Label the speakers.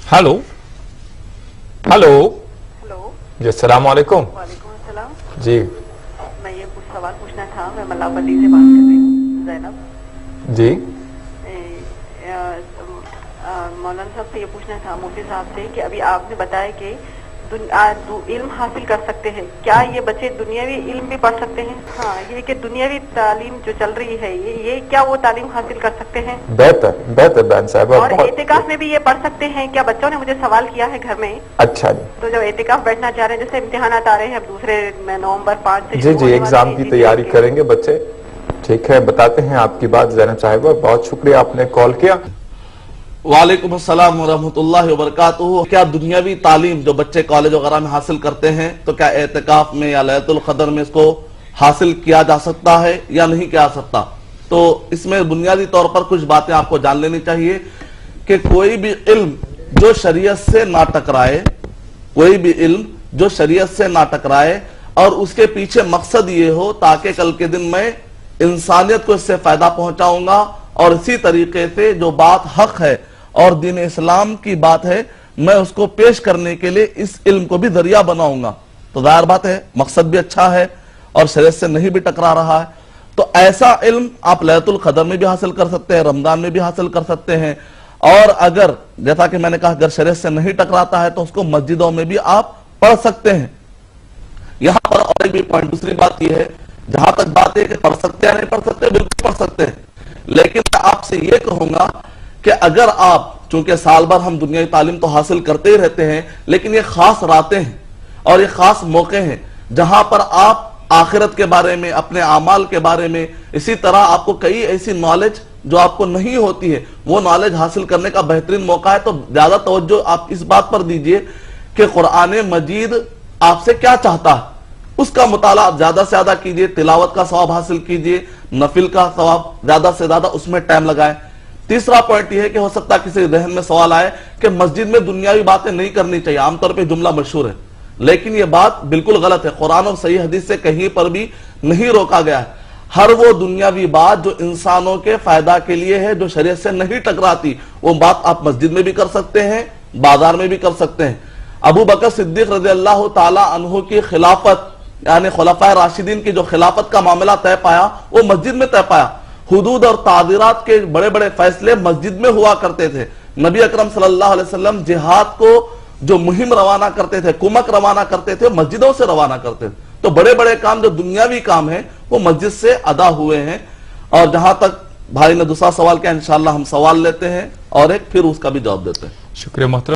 Speaker 1: Hello hello
Speaker 2: hello
Speaker 1: जी, अस्सलाम वालेकुम।
Speaker 2: वालेकुम अस्सलाम।
Speaker 1: जी
Speaker 2: मैं ये कुछ सवाल पूछना था। मैं मल्लापल्ली से बात कर रही हूँ, जैनब।
Speaker 1: जी
Speaker 2: मौलाना साहब से ये पूछना था, मुफ्ती साहब से, कि अभी आपने बताया कि इल्म हासिल कर सकते हैं। क्या ये बच्चे दुनियावी इल्म भी पढ़ सकते हैं? हाँ, ये कि दुनियावी तालीम जो चल रही है, ये क्या वो तालीम हासिल कर सकते हैं?
Speaker 1: बेहतर बेहतर बहन साहब,
Speaker 2: और
Speaker 1: बहुत
Speaker 2: एतिकाफ में भी ये पढ़ सकते हैं क्या? बच्चों ने मुझे सवाल किया है घर में।
Speaker 1: अच्छा जी।
Speaker 2: तो जब एतिकाफ बैठना चाह रहे हैं, जैसे इम्तिहानात आ रहे हैं अब दूसरे नवंबर 5 से
Speaker 1: जी
Speaker 2: शुरू
Speaker 1: जी,
Speaker 2: होने
Speaker 1: एग्जाम
Speaker 2: वाले
Speaker 1: की
Speaker 2: हैं,
Speaker 1: तैयारी
Speaker 2: के।
Speaker 1: करेंगे बच्चे। ठीक है, बताते हैं आपकी बात ज़ैनब साहिबा, बहुत शुक्रिया आपने कॉल किया।
Speaker 3: वालेकुम अस्सलाम वरहमतुल्लाहि वबरकातुहू। क्या दुनियावी तालीम जो बच्चे कॉलेज वगैरह में हासिल करते हैं, तो क्या एतिकाफ में या लैलतुल क़द्र में इसको हासिल किया जा सकता है या नहीं किया जा सकता? तो इसमें बुनियादी तौर पर कुछ बातें आपको जान लेनी चाहिए कि कोई भी इल्म जो शरीयत से ना टकराए, कोई भी इल्म जो शरीयत से ना टकराए और उसके पीछे मकसद ये हो ताकि कल के दिन मैं इंसानियत को इससे फायदा पहुंचाऊंगा, और इसी तरीके से जो बात हक है और दीन इस्लाम की बात है, मैं उसको पेश करने के लिए इस इल्म को भी जरिया बनाऊंगा। तो जाहिर बात है मकसद भी अच्छा है और शरीयत से नहीं भी टकरा रहा है। तो ऐसा इल्म आप लैलतुल क़द्र में भी हासिल कर सकते हैं, रमजान में भी हासिल कर सकते हैं। और अगर जैसा कि मैंने कहा, अगर शरीयत से नहीं टकराता है तो उसको मस्जिदों में भी आप पढ़ सकते हैं। यहां पर और एक भी पॉइंट, दूसरी बात यह है, जहां तक बात है कि पढ़ सकते हैं नहीं पढ़ सकते, बिल्कुल पढ़ सकते हैं। लेकिन मैं आपसे यह कहूंगा कि अगर आप, चूंकि साल भर हम दुनियावी तालीम तो हासिल करते ही रहते हैं, लेकिन ये खास रातें हैं और ये खास मौके हैं जहां पर आप आखिरत के बारे में, अपने आमाल के बारे में, इसी तरह आपको कई ऐसी नॉलेज जो आपको नहीं होती है, वो नॉलेज हासिल करने का बेहतरीन मौका है। तो ज्यादा तवज्जो आप इस बात पर दीजिए कि कुरान मजीद आपसे क्या चाहता है, उसका मुताला ज्यादा से ज्यादा कीजिए, तिलावत का सवाब हासिल कीजिए, नफिल का सवाब ज्यादा से ज्यादा उसमें टाइम लगाएं। तीसरा पॉइंट यह है कि हो सकता है किसी जहन में सवाल आए कि मस्जिद में दुनियावी बातें नहीं करनी चाहिए। आमतौर पर जुमला मशहूर है, लेकिन यह बात बिल्कुल गलत है। कुरान और सही हदीस से कहीं पर भी नहीं रोका गया है। हर वो दुनियावी बात जो इंसानों के फायदा के लिए है, जो शरीयत से नहीं टकराती, वो बात आप मस्जिद में भी कर सकते हैं, बाजार में भी कर सकते हैं। अबू बकर सिद्दीक रज़ियल्लाहु ताला अन्हु की खिलाफत, यानी खुलफाए राशिदीन की जो खिलाफत का मामला तय पाया, वो मस्जिद में तय पाया। हुदूद और तादीरात के बड़े बड़े फैसले मस्जिद में हुआ करते थे। नबी अकरम सल्लल्लाहु अलैहि वसल्लम जिहाद को जो मुहिम रवाना करते थे, कुमक रवाना करते थे, मस्जिदों से रवाना करते थे। तो बड़े बड़े काम जो दुनियावी काम है वो मस्जिद से अदा हुए हैं। और जहां तक भाई ने दूसरा सवाल किया, इंशाअल्लाह हम सवाल लेते हैं और एक फिर उसका भी जवाब देते हैं।
Speaker 1: शुक्रिया मोहतरम।